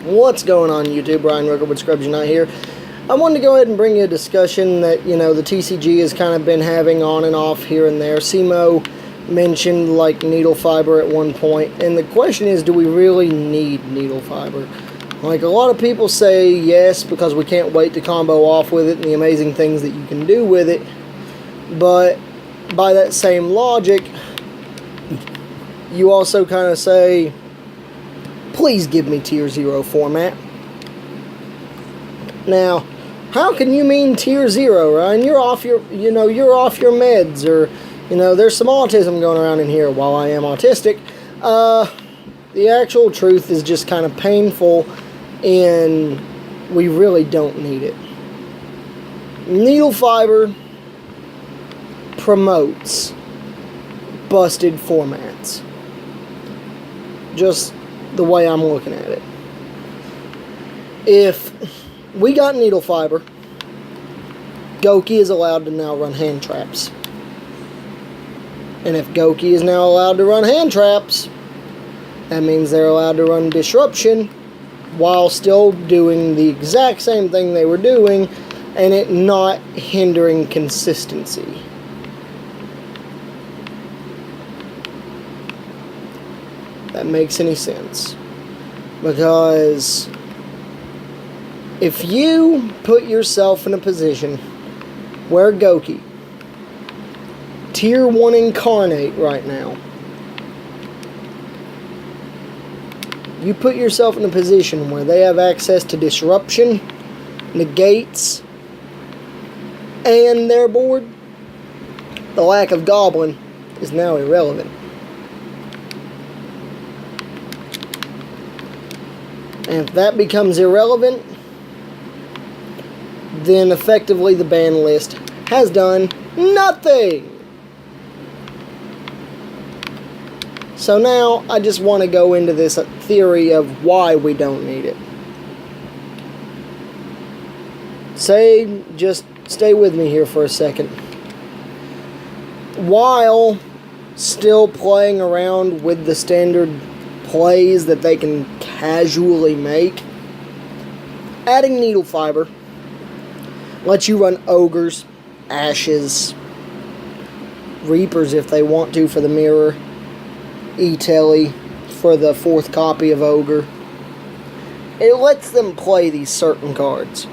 What's going on YouTube? Brian Rucker with Scrubs Unite here. I wanted to go ahead and bring you a discussion that, the TCG has kind of been having on and off here and there. CMO mentioned like needle fiber at one point, and the question is, do we really need needle fiber? Like, a lot of people say yes, because we can't wait to combo off with it and the amazing things that you can do with it. But by that same logic, you also kind of say, please give me tier 0 format. Now, how can you mean tier 0, Ryan? You're off your meds, or, there's some autism going around in here. While I am autistic, the actual truth is just kind of painful, and we really don't need it. Needle fiber promotes busted formats. Just the way I'm looking at it. If we got needle fiber, Goki is allowed to now run hand traps. And if Goki is now allowed to run hand traps, that means they're allowed to run disruption while still doing the exact same thing they were doing, and it not hindering consistency. That makes any sense, because if you put yourself in a position where Goki, tier 1 incarnate right now, you put yourself in a position where they have access to disruption, negates, and their board, the lack of goblin is now irrelevant. And if that becomes irrelevant, then effectively the ban list has done nothing. So now I just want to go into this theory of why we don't need it. Just stay with me here for a second. While still playing around with the standard plays that they can casually make, adding needle fiber lets you run ogres, ashes, reapers if they want to for the mirror, E-Telly for the 4th copy of ogre. It lets them play these certain cards.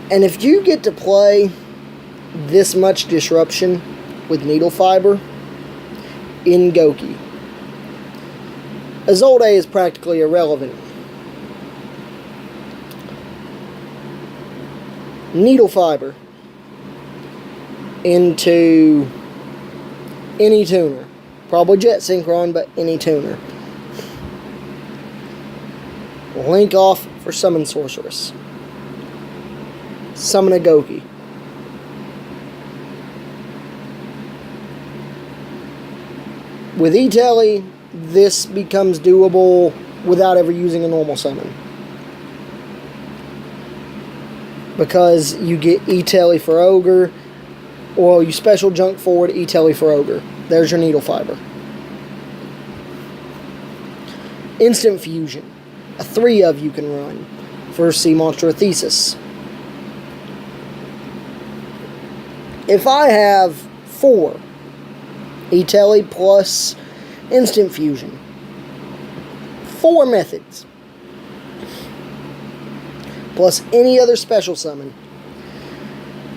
And if you get to play this much disruption with needle fiber in Goki, Azolde is practically irrelevant. Needle fiber into any tuner. Probably Jet Synchron, but any tuner. Link off for Summon Sorceress. Summon a Goki. With E-Telly, this becomes doable without ever using a normal summon, because you get E-Telly for ogre, or you special junk forward E-Telly for ogre. There's your needle fiber. Instant fusion, a 3 of you can run for Sea Monster Thesis. If I have 4 E-Telly plus instant fusion, 4 methods, plus any other special summon,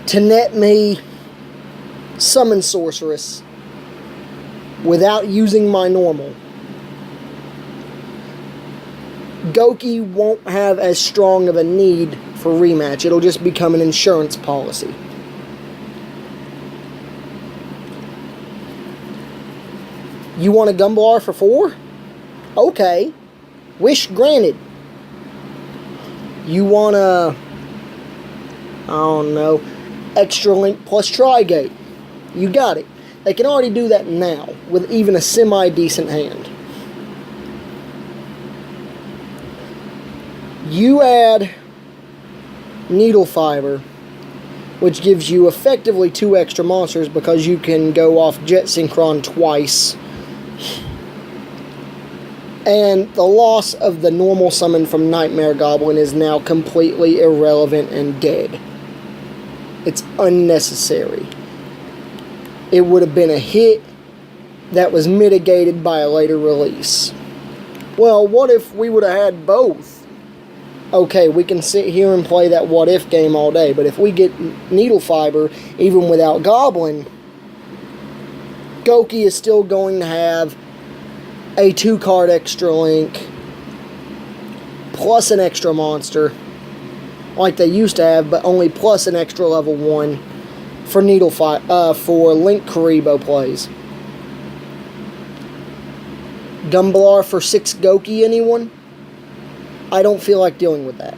to net me Summon Sorceress without using my normal, Goki won't have as strong of a need for rematch. It'll just become an insurance policy. You want a Gumblar for 4? Okay. Wish granted. You want a, I don't know, Extra Link plus Trigate? You got it. They can already do that now with even a semi-decent hand. You add needle fiber, which gives you effectively 2 extra monsters because you can go off Jet Synchron twice. And the loss of the normal summon from Nightmare Goblin is now completely irrelevant and dead. It's unnecessary. It would have been a hit that was mitigated by a later release. Well, what if we would have had both? Okay, we can sit here and play that what if game all day, but if we get Needle Fiber, even without Goblin, Goki is still going to have a 2-card extra link, plus an extra monster, like they used to have, but only plus an extra level 1 for for Link Karibo plays. Gumblar for 6 Goki, anyone? I don't feel like dealing with that.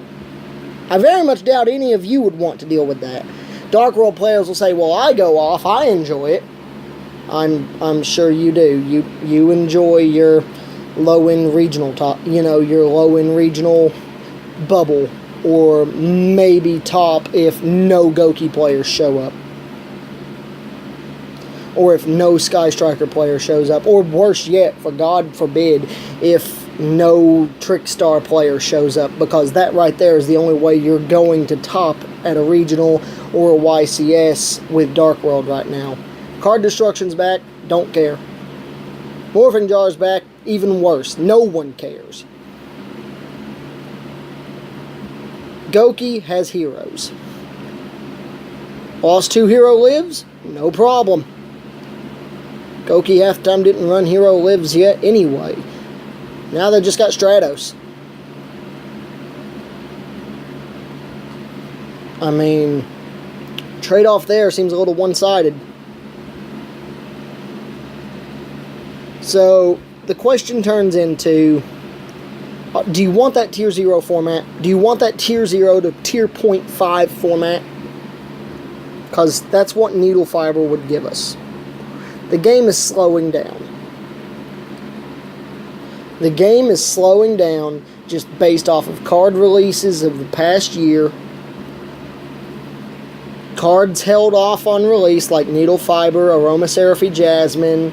I very much doubt any of you would want to deal with that. Dark World players will say, well, I go off, I enjoy it. I'm sure you do. You enjoy your low-end regional top, your low-end regional bubble, or maybe top if no Goki players show up. Or if no Sky Striker player shows up. Or worse yet, for God forbid, if no Trickstar player shows up. Because that right there is the only way you're going to top at a regional or a YCS with Dark World right now. Card Destruction's back, don't care. Morphing Jar's back, even worse. No one cares. Goki has heroes. Lost 2 hero lives? No problem. Goki half-time didn't run hero lives yet anyway. Now they just got Stratos. I mean, trade-off there seems a little one-sided. So, the question turns into, do you want that Tier 0 format? Do you want that Tier 0 to Tier 0.5 format? Because that's what Needle Fiber would give us. The game is slowing down. The game is slowing down just based off of card releases of the past year. Cards held off on release like Needle Fiber, Aromatherapy Jasmine,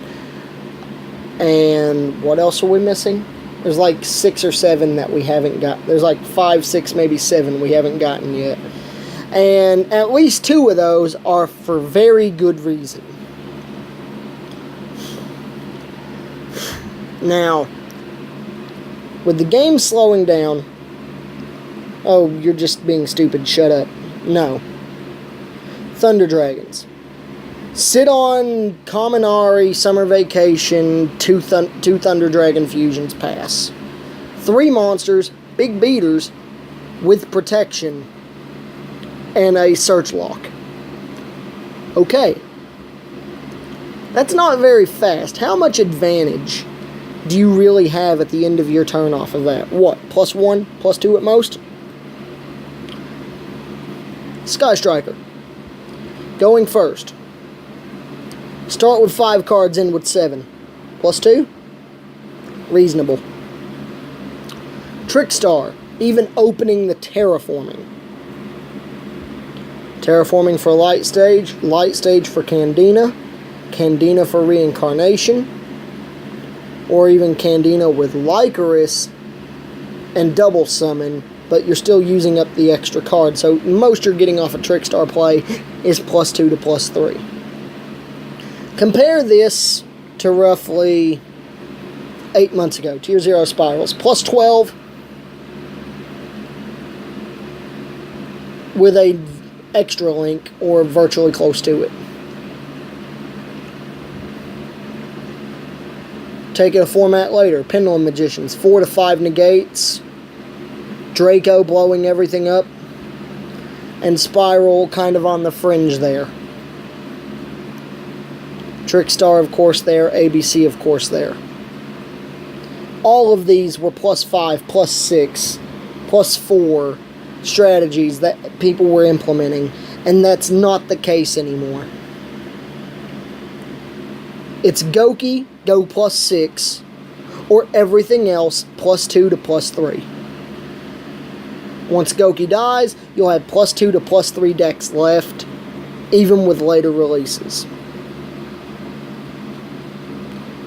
and what else are we missing? There's like 6 or 7 that we haven't got. There's like 5, 6, maybe 7 we haven't gotten yet. And at least 2 of those are for very good reason. Now, with the game slowing down, oh, you're just being stupid, shut up. No. Thunder Dragons. Sit on Kaminari, Summer Vacation, 2 Thunder Dragon Fusions pass. 3 monsters, big beaters, with protection, and a search lock. Okay. That's not very fast. How much advantage do you really have at the end of your turn off of that? What, +1, +2 at most? Sky Striker. Going first. Start with 5 cards, end with 7. +2? Reasonable. Trickstar. Even opening the Terraforming. Terraforming for Light Stage for Candina, Candina for Reincarnation, or even Candina with Lycoris and double summon, but you're still using up the extra card. So most you're getting off a Trickstar play is +2 to +3. Compare this to roughly 8 months ago, Tier 0 Spirals, +12 with a extra link or virtually close to it. Take it a format later, Pendulum Magicians, 4 to 5 negates, Draco blowing everything up, and Spiral kind of on the fringe there. Trickstar, of course, there. ABC, of course, there. All of these were +5, +6, +4 strategies that people were implementing, and that's not the case anymore. It's Goki, go +6, or everything else +2 to +3. Once Goki dies, you'll have +2 to +3 decks left, even with later releases.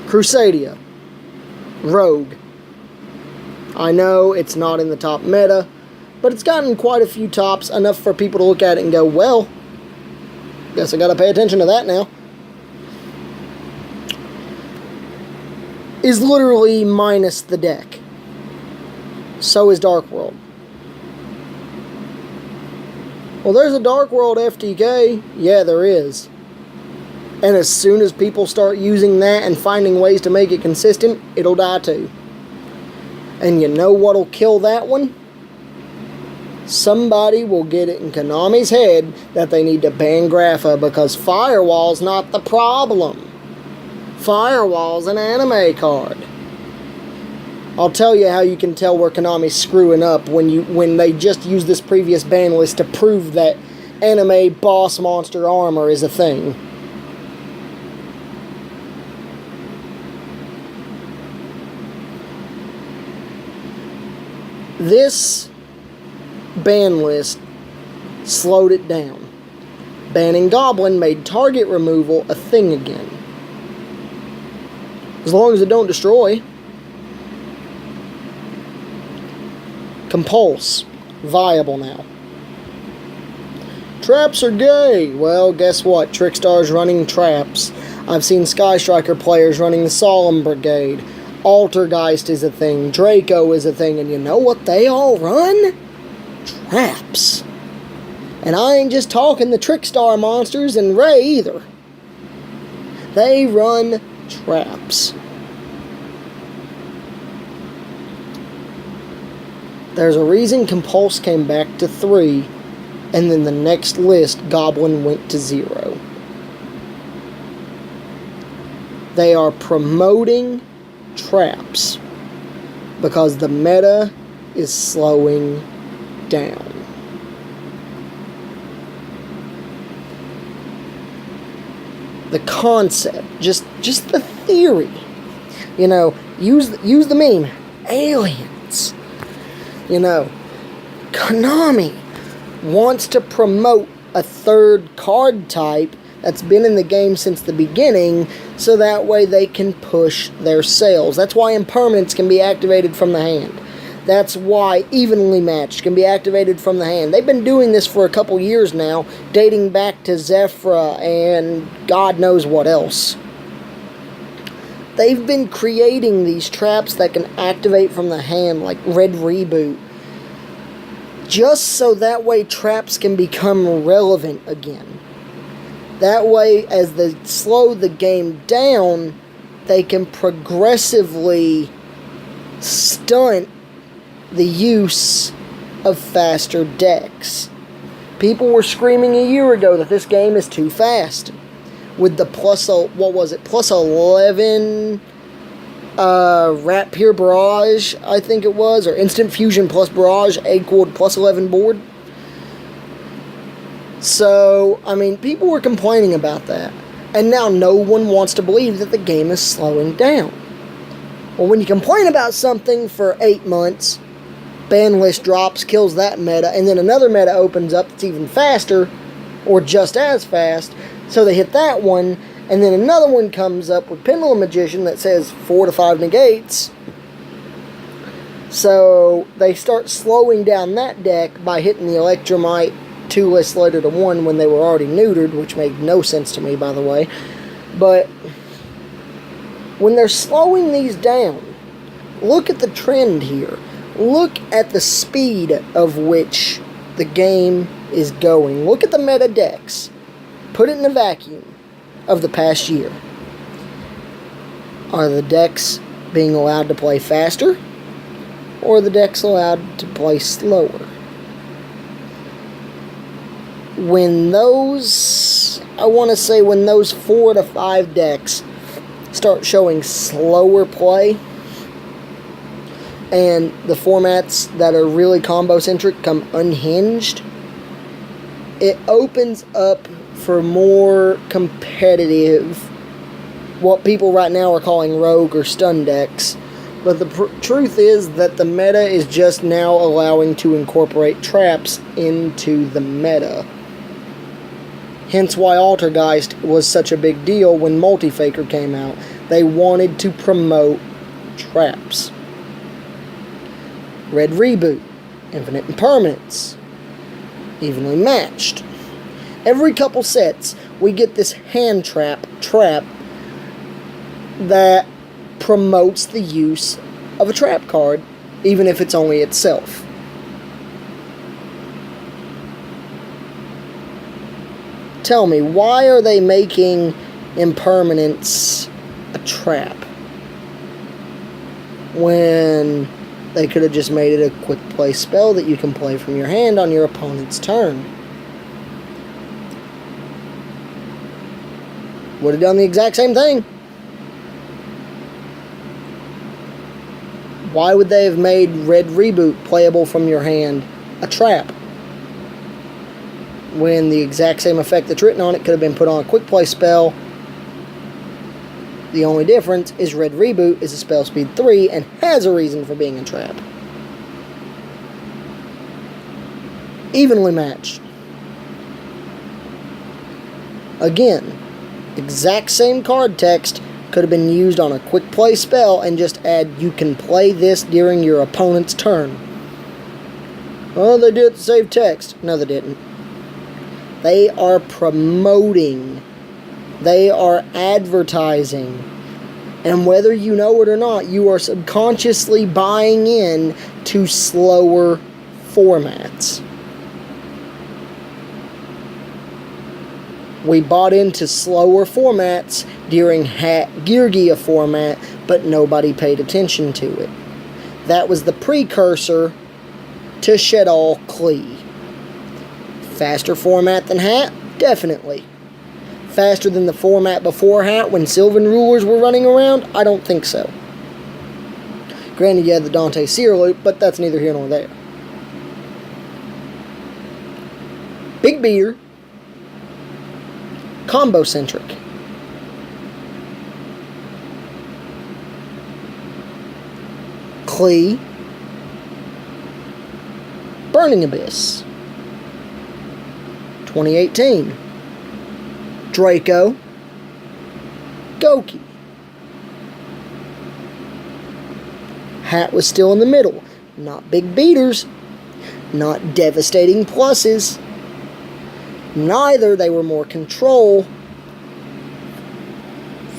Crusadia, Rogue, I know it's not in the top meta, but it's gotten quite a few tops, enough for people to look at it and go, well, guess I gotta pay attention to that now. Is literally minus the deck. So is Dark World. Well, there's a Dark World FTK. Yeah, there is. And as soon as people start using that and finding ways to make it consistent, it'll die too. And you know what'll kill that one? Somebody will get it in Konami's head that they need to ban Grapha because Firewall's not the problem. Firewall's an anime card. I'll tell you how you can tell where Konami's screwing up when they just use this previous ban list to prove that anime boss monster armor is a thing. This ban list slowed it down. Banning Goblin made target removal a thing again. As long as it don't destroy. Compulse. Viable now. Traps are gay. Well, guess what? Trickstar's running traps. I've seen Sky Striker players running the Solemn Brigade. Altergeist is a thing. Draco is a thing. And you know what they all run? Traps. And I ain't just talking the Trickstar monsters and Ray either. They run traps. There's a reason Compulse came back to 3, and then the next list, Goblin went to 0. They are promoting traps because the meta is slowing down. The concept, just the theory. You know, use the meme. Aliens. You know, Konami wants to promote a third card type that's been in the game since the beginning, so that way they can push their sales. That's why Impermanence can be activated from the hand. That's why Evenly Matched can be activated from the hand. They've been doing this for a couple years now, dating back to Zephyra and God knows what else. They've been creating these traps that can activate from the hand, like Red Reboot, just so that way traps can become relevant again. That way, as they slow the game down, they can progressively stunt the use of faster decks. People were screaming a year ago that this game is too fast. With the plus 11 Rat Pier Barrage, I think it was, or Instant Fusion plus Barrage equaled plus 11 board. So, I mean, people were complaining about that. And now no one wants to believe that the game is slowing down. Well, when you complain about something for 8 months, ban list drops, kills that meta, and then another meta opens up that's even faster, or just as fast, so they hit that one, and then another one comes up with Pendulum Magician that says 4 to 5 negates. So they start slowing down that deck by hitting the Electromite 2 lists later to 1 when they were already neutered, which made no sense to me, by the way. But when they're slowing these down, look at the trend here. Look at the speed of which the game is going. Look at the meta decks. Put it in a vacuum of the past year. Are the decks being allowed to play faster? Or are the decks allowed to play slower? When those, I want to say when those 4 to 5 decks start showing slower play, and the formats that are really combo-centric come unhinged, it opens up for more competitive, what people right now are calling rogue or stun decks. But the truth is that the meta is just now allowing to incorporate traps into the meta. Hence why Altergeist was such a big deal when Multifaker came out. They wanted to promote traps. Red Reboot, Infinite Impermanence, Evenly Matched. Every couple sets, we get this hand trap that promotes the use of a trap card, even if it's only itself. Tell me, why are they making Impermanence a trap when they could have just made it a quick play spell that you can play from your hand on your opponent's turn? Would have done the exact same thing. Why would they have made Red Reboot playable from your hand a trap, when the exact same effect that's written on it could have been put on a quick play spell? The only difference is Red Reboot is a spell speed 3 and has a reason for being a trap. Evenly Matched. Again, exact same card text could have been used on a quick play spell and just add, you can play this during your opponent's turn. Oh, they did it to save text. No, they didn't. They are promoting. They are advertising. And whether you know it or not, you are subconsciously buying in to slower formats. We bought into slower formats during Geargia format, but nobody paid attention to it. That was the precursor to Shaddoll Klee. Faster format than Hat? Definitely. Faster than the format before Hat when Sylvan Rulers were running around? I don't think so. Granted, you had the Dante Seer loop, but that's neither here nor there. Big Beater. Combo-centric. Klee. Burning Abyss. 2018. Draco. Goki. Hat was still in the middle. Not big beaters. Not devastating pluses. Neither, they were more control.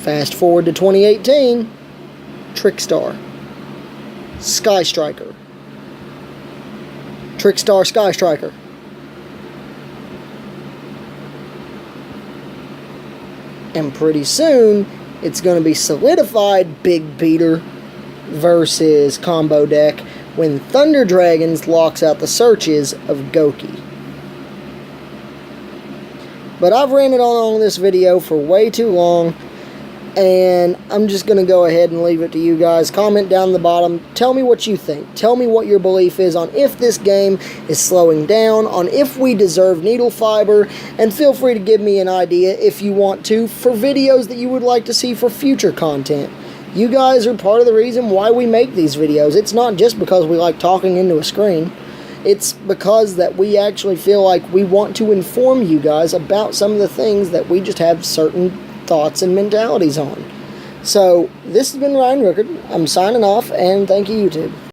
Fast forward to 2018. Trickstar. Sky Striker. Trickstar Sky Striker. And pretty soon, it's going to be solidified Big Beater versus Combo Deck when Thunder Dragons locks out the searches of Goki. But I've ranted on this video for way too long, and I'm just going to go ahead and leave it to you guys. Comment down the bottom. Tell me what you think. Tell me what your belief is on if this game is slowing down, on if we deserve needle fiber, and feel free to give me an idea, if you want to, for videos that you would like to see for future content. You guys are part of the reason why we make these videos. It's not just because we like talking into a screen. It's because that we actually feel like we want to inform you guys about some of the things that we just have certain thoughts and mentalities on. So, this has been Ryan Rickard. I'm signing off, and thank you, YouTube.